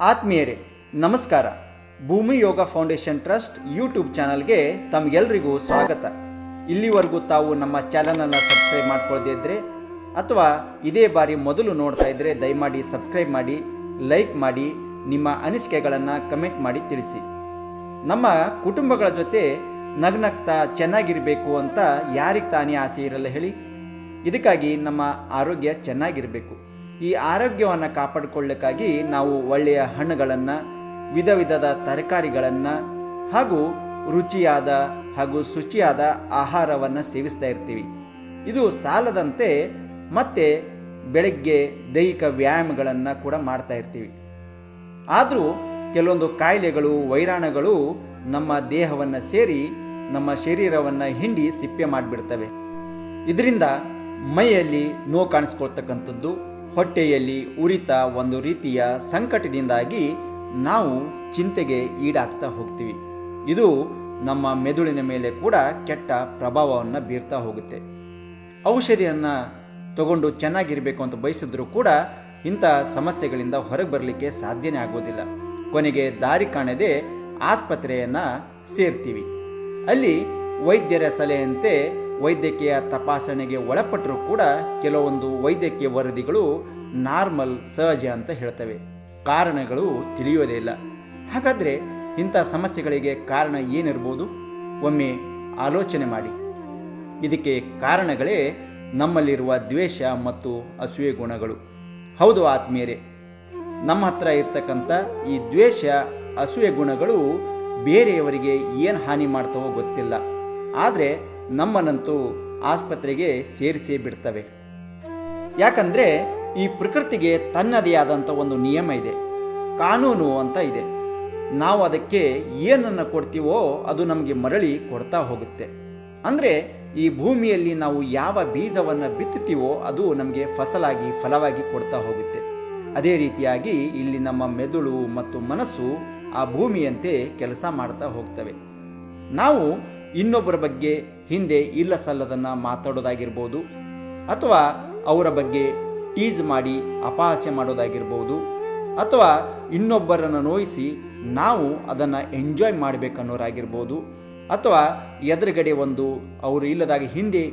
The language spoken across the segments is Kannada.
ಆತ್ಮೀಯರೇ ನಮಸ್ಕಾರ. ಭೂಮಿ ಯೋಗ ಫೌಂಡೇಶನ್ ಟ್ರಸ್ಟ್ ಯೂಟ್ಯೂಬ್ ಚಾನಲ್ಗೆ ತಮಗೆಲ್ಲರಿಗೂ ಸ್ವಾಗತ. ಇಲ್ಲಿವರೆಗೂ ತಾವು ನಮ್ಮ ಚಾನಲನ್ನು ಸಬ್ಸ್ಕ್ರೈಬ್ ಮಾಡ್ಕೊಳ್ಳದೇ ಇದ್ದರೆ ಅಥವಾ ಇದೇ ಬಾರಿ ಮೊದಲು ನೋಡ್ತಾ ಇದ್ದರೆ ದಯಮಾಡಿ ಸಬ್ಸ್ಕ್ರೈಬ್ ಮಾಡಿ, ಲೈಕ್ ಮಾಡಿ, ನಿಮ್ಮ ಅನಿಸಿಕೆಗಳನ್ನು ಕಮೆಂಟ್ ಮಾಡಿ ತಿಳಿಸಿ. ನಮ್ಮ ಕುಟುಂಬಗಳ ಜೊತೆ ನಗ್ನಗ್ತಾ ಚೆನ್ನಾಗಿರಬೇಕು ಅಂತ ಯಾರಿಗೆ ತಾನೇ ಆಸೆ ಇರಲ್ಲ ಹೇಳಿ? ಇದಕ್ಕಾಗಿ ನಮ್ಮ ಆರೋಗ್ಯ ಚೆನ್ನಾಗಿರಬೇಕು. ಈ ಆರೋಗ್ಯವನ್ನು ಕಾಪಾಡಿಕೊಳ್ಳಕ್ಕಾಗಿ ನಾವು ಒಳ್ಳೆಯ ಹಣ್ಣುಗಳನ್ನು, ವಿಧ ವಿಧದ ತರಕಾರಿಗಳನ್ನು ಹಾಗೂ ರುಚಿಯಾದ ಹಾಗೂ ಶುಚಿಯಾದ ಆಹಾರವನ್ನು ಸೇವಿಸ್ತಾ ಇರ್ತೀವಿ. ಇದು ಸಾಲದಂತೆ ಮತ್ತೆ ಬೆಳಗ್ಗೆ ದೈಹಿಕ ವ್ಯಾಯಾಮಗಳನ್ನು ಕೂಡ ಮಾಡ್ತಾ ಇರ್ತೀವಿ. ಆದರೂ ಕೆಲವೊಂದು ಕಾಯಿಲೆಗಳು, ವೈರಾಣುಗಳು ನಮ್ಮ ದೇಹವನ್ನು ಸೇರಿ ನಮ್ಮ ಶರೀರವನ್ನು ಹಿಂಡಿ ಸಿಪ್ಪೆ ಮಾಡಿಬಿಡ್ತವೆ. ಇದರಿಂದ ಮೈಯಲ್ಲಿ ನೋವು ಕಾಣಿಸ್ಕೊಳ್ತಕ್ಕಂಥದ್ದು, ಹೊಟ್ಟೆಯಲ್ಲಿ ಉರಿತ, ಒಂದು ರೀತಿಯ ಸಂಕಟದಿಂದಾಗಿ ನಾವು ಚಿಂತೆಗೆ ಈಡಾಗ್ತಾ ಹೋಗ್ತೀವಿ. ಇದು ನಮ್ಮ ಮೆದುಳಿನ ಮೇಲೆ ಕೂಡ ಕೆಟ್ಟ ಪ್ರಭಾವವನ್ನು ಬೀರ್ತಾ ಹೋಗುತ್ತೆ. ಔಷಧಿಯನ್ನು ತಗೊಂಡು ಚೆನ್ನಾಗಿರಬೇಕು ಅಂತ ಬಯಸಿದ್ರೂ ಕೂಡ ಇಂಥ ಸಮಸ್ಯೆಗಳಿಂದ ಹೊರಗೆ ಬರಲಿಕ್ಕೆ ಸಾಧ್ಯನೇ ಆಗೋದಿಲ್ಲ. ಕೊನೆಗೆ ದಾರಿ ಕಾಣದೆ ಆಸ್ಪತ್ರೆಯನ್ನು ಸೇರ್ತೀವಿ. ಅಲ್ಲಿ ವೈದ್ಯರ ಸಲಹೆಯಂತೆ ವೈದ್ಯಕೀಯ ತಪಾಸಣೆಗೆ ಒಳಪಟ್ಟರೂ ಕೂಡ ಕೆಲವೊಂದು ವೈದ್ಯಕೀಯ ವರದಿಗಳು ನಾರ್ಮಲ್, ಸಹಜ ಅಂತ ಹೇಳ್ತವೆ. ಕಾರಣಗಳು ತಿಳಿಯೋದೇ ಇಲ್ಲ. ಹಾಗಾದರೆ ಇಂಥ ಸಮಸ್ಯೆಗಳಿಗೆ ಕಾರಣ ಏನಿರ್ಬೋದು? ಒಮ್ಮೆ ಆಲೋಚನೆ ಮಾಡಿ. ಇದಕ್ಕೆ ಕಾರಣಗಳೇ ನಮ್ಮಲ್ಲಿರುವ ದ್ವೇಷ ಮತ್ತು ಅಸೂಯೆ ಗುಣಗಳು. ಹೌದು ಆತ್ಮೀಯರೇ, ನಮ್ಮ ಹತ್ರ ಇರ್ತಕ್ಕಂಥ ಈ ದ್ವೇಷ, ಅಸೂಯೆ ಗುಣಗಳು ಬೇರೆಯವರಿಗೆ ಏನು ಹಾನಿ ಮಾಡ್ತವೋ ಗೊತ್ತಿಲ್ಲ, ಆದರೆ ನಮ್ಮನ್ನಂತೂ ಆಸ್ಪತ್ರೆಗೆ ಸೇರಿಸೇ ಬಿಡ್ತವೆ. ಯಾಕಂದರೆ ಈ ಪ್ರಕೃತಿಗೆ ತನ್ನದೇ ಆದಂಥ ಒಂದು ನಿಯಮ ಇದೆ, ಕಾನೂನು ಅಂತ ಇದೆ. ನಾವು ಅದಕ್ಕೆ ಏನನ್ನು ಕೊಡ್ತೀವೋ ಅದು ನಮಗೆ ಮರಳಿ ಕೊಡ್ತಾ ಹೋಗುತ್ತೆ. ಅಂದರೆ ಈ ಭೂಮಿಯಲ್ಲಿ ನಾವು ಯಾವ ಬೀಜವನ್ನು ಬಿತ್ತುತ್ತೀವೋ ಅದು ನಮಗೆ ಫಲವಾಗಿ ಕೊಡ್ತಾ ಹೋಗುತ್ತೆ. ಅದೇ ರೀತಿಯಾಗಿ ಇಲ್ಲಿ ನಮ್ಮ ಮೆದುಳು ಮತ್ತು ಮನಸ್ಸು ಆ ಭೂಮಿಯಂತೆ ಕೆಲಸ ಮಾಡ್ತಾ ಹೋಗ್ತವೆ. ನಾವು ಇನ್ನೊಬ್ಬರ ಬಗ್ಗೆ ಹಿಂದೆ ಇಲ್ಲ ಸಲ್ಲದನ್ನು ಮಾತಾಡೋದಾಗಿರ್ಬೋದು, ಅಥವಾ ಅವರ ಬಗ್ಗೆ ಟೀಸ್ ಮಾಡಿ ಅಪಹಾಸ್ಯ ಮಾಡೋದಾಗಿರ್ಬೋದು, ಅಥವಾ ಇನ್ನೊಬ್ಬರನ್ನು ನೋಯಿಸಿ ನಾವು ಅದನ್ನು ಎಂಜಾಯ್ ಮಾಡಬೇಕನ್ನೋರಾಗಿರ್ಬೋದು, ಅಥವಾ ಎದುರುಗಡೆ ಒಂದು ಅವರು ಇಲ್ಲದಾಗ ಹಿಂದೆ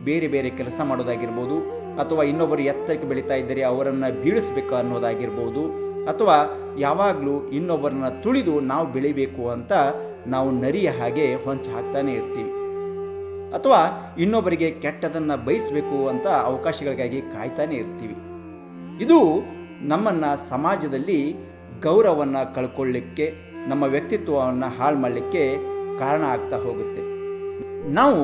ಬೇರೆ ಬೇರೆ ಕೆಲಸ ಮಾಡೋದಾಗಿರ್ಬೋದು, ಅಥವಾ ಇನ್ನೊಬ್ಬರು ಎತ್ತರಕ್ಕೆ ಬೆಳೀತಾ ಇದ್ದರೆ ಅವರನ್ನು ಬೀಳಿಸ್ಬೇಕು ಅನ್ನೋದಾಗಿರ್ಬೋದು, ಅಥವಾ ಯಾವಾಗಲೂ ಇನ್ನೊಬ್ಬರನ್ನ ತುಳಿದು ನಾವು ಬೆಳಿಬೇಕು ಅಂತ ನಾವು ನರಿಯ ಹಾಗೆ ಹೊಂಚು ಹಾಕ್ತಾನೆ ಇರ್ತೀವಿ, ಅಥವಾ ಇನ್ನೊಬ್ಬರಿಗೆ ಕೆಟ್ಟದನ್ನು ಬಯಸಬೇಕು ಅಂತ ಅವಕಾಶಗಳಿಗಾಗಿ ಕಾಯ್ತಾನೆ ಇರ್ತೀವಿ. ಇದು ನಮ್ಮನ್ನು ಸಮಾಜದಲ್ಲಿ ಗೌರವವನ್ನು ಕಳ್ಕೊಳ್ಳಿಕ್ಕೆ, ನಮ್ಮ ವ್ಯಕ್ತಿತ್ವವನ್ನು ಹಾಳು ಮಾಡಲಿಕ್ಕೆ ಕಾರಣ ಆಗ್ತಾ ಹೋಗುತ್ತೆ. ನಾವು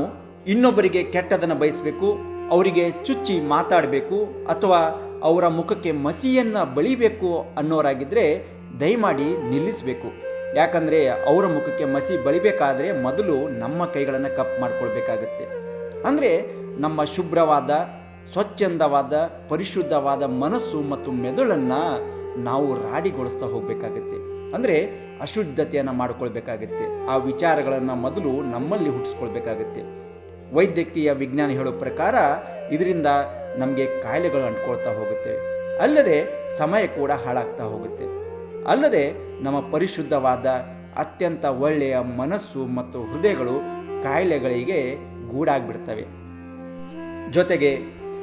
ಇನ್ನೊಬ್ಬರಿಗೆ ಕೆಟ್ಟದನ್ನು ಬಯಸಬೇಕು, ಅವರಿಗೆ ಚುಚ್ಚಿ ಮಾತಾಡಬೇಕು, ಅಥವಾ ಅವರ ಮುಖಕ್ಕೆ ಮಸಿಯನ್ನು ಬಳಿಬೇಕು ಅನ್ನೋರಾಗಿದ್ದರೆ ದಯಮಾಡಿ ನಿಲ್ಲಿಸಬೇಕು. ಯಾಕಂದರೆ ಅವರ ಮುಖಕ್ಕೆ ಮಸಿ ಬಳಿಬೇಕಾದ್ರೆ ಮೊದಲು ನಮ್ಮ ಕೈಗಳನ್ನು ಕಪ್ ಮಾಡಿಕೊಳ್ಬೇಕಾಗತ್ತೆ. ಅಂದರೆ ನಮ್ಮ ಶುಭ್ರವಾದ, ಸ್ವಚ್ಛಂದವಾದ, ಪರಿಶುದ್ಧವಾದ ಮನಸ್ಸು ಮತ್ತು ಮೆದುಳನ್ನು ನಾವು ರಾಡಿಗೊಳಿಸ್ತಾ ಹೋಗಬೇಕಾಗತ್ತೆ. ಅಂದರೆ ಅಶುದ್ಧತೆಯನ್ನು ಮಾಡಿಕೊಳ್ಬೇಕಾಗತ್ತೆ. ಆ ವಿಚಾರಗಳನ್ನು ಮೊದಲು ನಮ್ಮಲ್ಲಿ ಹುಟ್ಟಿಸ್ಕೊಳ್ಬೇಕಾಗತ್ತೆ. ವೈದ್ಯಕೀಯ ವಿಜ್ಞಾನ ಹೇಳೋ ಪ್ರಕಾರ ಇದರಿಂದ ನಮಗೆ ಕಾಯಿಲೆಗಳು ಅಂಟ್ಕೊಳ್ತಾ ಹೋಗುತ್ತೆ. ಅಲ್ಲದೆ ಸಮಯ ಕೂಡ ಹಾಳಾಗ್ತಾ ಹೋಗುತ್ತೆ. ಅಲ್ಲದೆ ನಮ್ಮ ಪರಿಶುದ್ಧವಾದ, ಅತ್ಯಂತ ಒಳ್ಳೆಯ ಮನಸ್ಸು ಮತ್ತು ಹೃದಯಗಳು ಕಾಯಿಲೆಗಳಿಗೆ ಗೂಡಾಗ್ಬಿಡ್ತವೆ. ಜೊತೆಗೆ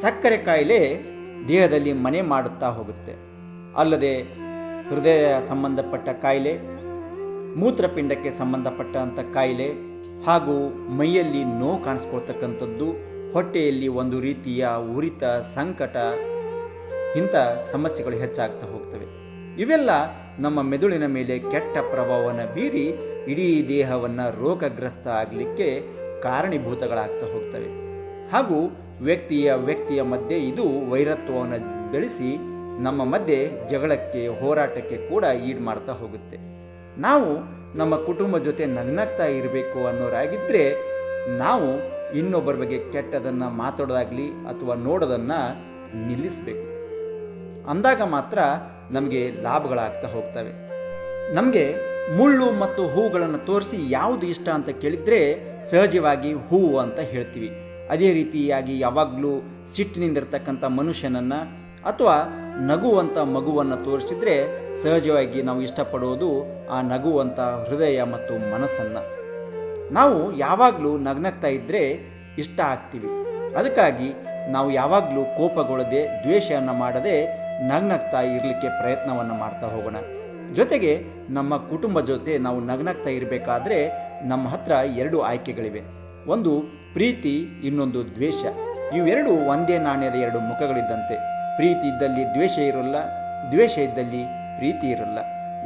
ಸಕ್ಕರೆ ಕಾಯಿಲೆ ದೇಹದಲ್ಲಿ ಮನೆ ಮಾಡುತ್ತಾ ಹೋಗುತ್ತೆ. ಅಲ್ಲದೆ ಹೃದಯ ಸಂಬಂಧಪಟ್ಟ ಕಾಯಿಲೆ, ಮೂತ್ರಪಿಂಡಕ್ಕೆ ಸಂಬಂಧಪಟ್ಟಂಥ ಕಾಯಿಲೆ, ಹಾಗೂ ಮೈಯಲ್ಲಿ ನೋವು ಕಾಣಿಸ್ಕೊಳ್ತಕ್ಕಂಥದ್ದು, ಹೊಟ್ಟೆಯಲ್ಲಿ ಒಂದು ರೀತಿಯ ಉರಿತ, ಸಂಕಟ, ಇಂಥ ಸಮಸ್ಯೆಗಳು ಹೆಚ್ಚಾಗ್ತಾ ಹೋಗ್ತವೆ. ಇವೆಲ್ಲ ನಮ್ಮ ಮೆದುಳಿನ ಮೇಲೆ ಕೆಟ್ಟ ಪ್ರಭಾವವನ್ನು ಬೀರಿ ಇಡೀ ದೇಹವನ್ನು ರೋಗಗ್ರಸ್ತ ಆಗಲಿಕ್ಕೆ ಕಾರಣೀಭೂತಗಳಾಗ್ತಾ ಹೋಗ್ತವೆ. ಹಾಗೂ ವ್ಯಕ್ತಿಯ ಮಧ್ಯೆ ಇದು ವೈರತ್ವವನ್ನು ಬೆಳೆಸಿ ನಮ್ಮ ಮಧ್ಯೆ ಜಗಳಕ್ಕೆ, ಹೋರಾಟಕ್ಕೆ ಕೂಡ ಈಡು ಮಾಡ್ತಾ ಹೋಗುತ್ತೆ. ನಾವು ನಮ್ಮ ಕುಟುಂಬ ಜೊತೆ ನಗ್ನಗ್ತಾ ಇರಬೇಕು ಅನ್ನೋರಾಗಿದ್ದರೆ ನಾವು ಇನ್ನೊಬ್ಬರ ಬಗ್ಗೆ ಕೆಟ್ಟದನ್ನು ಮಾತಾಡೋದಾಗಲಿ ಅಥವಾ ನೋಡೋದನ್ನು ನಿಲ್ಲಿಸಬೇಕು. ಅಂದಾಗ ಮಾತ್ರ ನಮಗೆ ಲಾಭಗಳಾಗ್ತಾ ಹೋಗ್ತವೆ. ನಮಗೆ ಮುಳ್ಳು ಮತ್ತು ಹೂಗಳನ್ನು ತೋರಿಸಿ ಯಾವುದು ಇಷ್ಟ ಅಂತ ಕೇಳಿದರೆ ಸಹಜವಾಗಿ ಹೂವು ಅಂತ ಹೇಳ್ತೀವಿ. ಅದೇ ರೀತಿಯಾಗಿ ಯಾವಾಗಲೂ ಸಿಟ್ಟಿನಿಂದಿರ್ತಕ್ಕಂಥ ಮನುಷ್ಯನನ್ನು ಅಥವಾ ನಗುವಂಥ ಮಗುವನ್ನು ತೋರಿಸಿದರೆ ಸಹಜವಾಗಿ ನಾವು ಇಷ್ಟಪಡುವುದು ಆ ನಗುವಂಥ ಹೃದಯ ಮತ್ತು ಮನಸ್ಸನ್ನು. ನಾವು ಯಾವಾಗಲೂ ನಗ್ನಗ್ತಾ ಇದ್ದರೆ ಇಷ್ಟ ಆಗ್ತೀವಿ. ಅದಕ್ಕಾಗಿ ನಾವು ಯಾವಾಗಲೂ ಕೋಪಗೊಳ್ಳದೆ ದ್ವೇಷವನ್ನು ಮಾಡದೆ ನಗ್ನಗ್ತಾ ಇರಲಿಕ್ಕೆ ಪ್ರಯತ್ನವನ್ನು ಮಾಡ್ತಾ ಹೋಗೋಣ. ಜೊತೆಗೆ ನಮ್ಮ ಕುಟುಂಬ ಜೊತೆ ನಾವು ನಗ್ನಗ್ತಾ ಇರಬೇಕಾದ್ರೆ ನಮ್ಮ ಹತ್ರ 2 ಆಯ್ಕೆಗಳಿವೆ. ಒಂದು ಪ್ರೀತಿ, ಇನ್ನೊಂದು ದ್ವೇಷ. ಇವೆರಡು ಒಂದೇ ನಾಣ್ಯದ 2 ಮುಖಗಳಿದ್ದಂತೆ. ಪ್ರೀತಿ ಇದ್ದಲ್ಲಿ ದ್ವೇಷ ಇರೋಲ್ಲ, ದ್ವೇಷ ಇದ್ದಲ್ಲಿ ಪ್ರೀತಿ ಇರೋಲ್ಲ.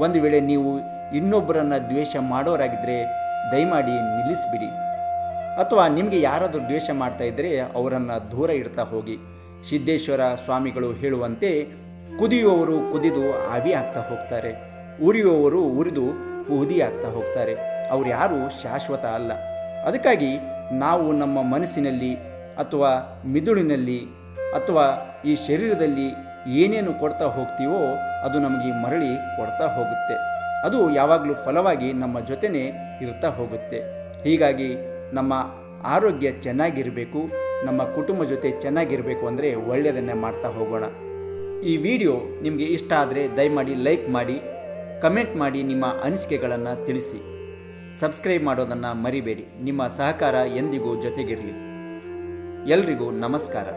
ಒಂದು ವೇಳೆ ನೀವು ಇನ್ನೊಬ್ಬರನ್ನು ದ್ವೇಷ ಮಾಡೋರಾಗಿದ್ದರೆ ದಯಮಾಡಿ ನಿಲ್ಲಿಸಿಬಿಡಿ. ಅಥವಾ ನಿಮಗೆ ಯಾರಾದರೂ ದ್ವೇಷ ಮಾಡ್ತಾ ಇದ್ದರೆ ಅವರನ್ನು ದೂರ ಇಡ್ತಾ ಹೋಗಿ. ಸಿದ್ದೇಶ್ವರ ಸ್ವಾಮಿಗಳು ಹೇಳುವಂತೆ, ಕುದಿಯುವವರು ಕುದಿದು ಆವಿ ಆಗ್ತಾ ಹೋಗ್ತಾರೆ, ಉರಿಯುವವರು ಉರಿದು ಬೂದಿ ಆಗ್ತಾ ಹೋಗ್ತಾರೆ. ಅವರು ಯಾರೂ ಶಾಶ್ವತ ಅಲ್ಲ. ಅದಕ್ಕಾಗಿ ನಾವು ನಮ್ಮ ಮನಸ್ಸಿನಲ್ಲಿ ಅಥವಾ ಮಿದುಳಿನಲ್ಲಿ ಅಥವಾ ಈ ಶರೀರದಲ್ಲಿ ಏನೇನು ಕೊಡ್ತಾ ಹೋಗ್ತೀವೋ ಅದು ನಮಗೆ ಮರಳಿ ಕೊಡ್ತಾ ಹೋಗುತ್ತೆ. ಅದು ಯಾವಾಗಲೂ ಫಲವಾಗಿ ನಮ್ಮ ಜೊತೆನೇ ಇರ್ತಾ ಹೋಗುತ್ತೆ. ಹೀಗಾಗಿ ನಮ್ಮ ಆರೋಗ್ಯ ಚೆನ್ನಾಗಿರಬೇಕು, ನಮ್ಮ ಕುಟುಂಬ ಜೊತೆ ಚೆನ್ನಾಗಿರಬೇಕು ಅಂದರೆ ಒಳ್ಳೆಯದನ್ನೇ ಮಾಡ್ತಾ ಹೋಗೋಣ. ಈ ವಿಡಿಯೋ ನಿಮಗೆ ಇಷ್ಟ ಆದರೆ ದಯಮಾಡಿ ಲೈಕ್ ಮಾಡಿ, ಕಮೆಂಟ್ ಮಾಡಿ, ನಿಮ್ಮ ಅನಿಸಿಕೆಗಳನ್ನು ತಿಳಿಸಿ. ಸಬ್ಸ್ಕ್ರೈಬ್ ಮಾಡೋದನ್ನು ಮರಿಬೇಡಿ. ನಿಮ್ಮ ಸಹಕಾರ ಎಂದಿಗೂ ಜೊತೆಗಿರಲಿ. ಎಲ್ರಿಗೂ ನಮಸ್ಕಾರ.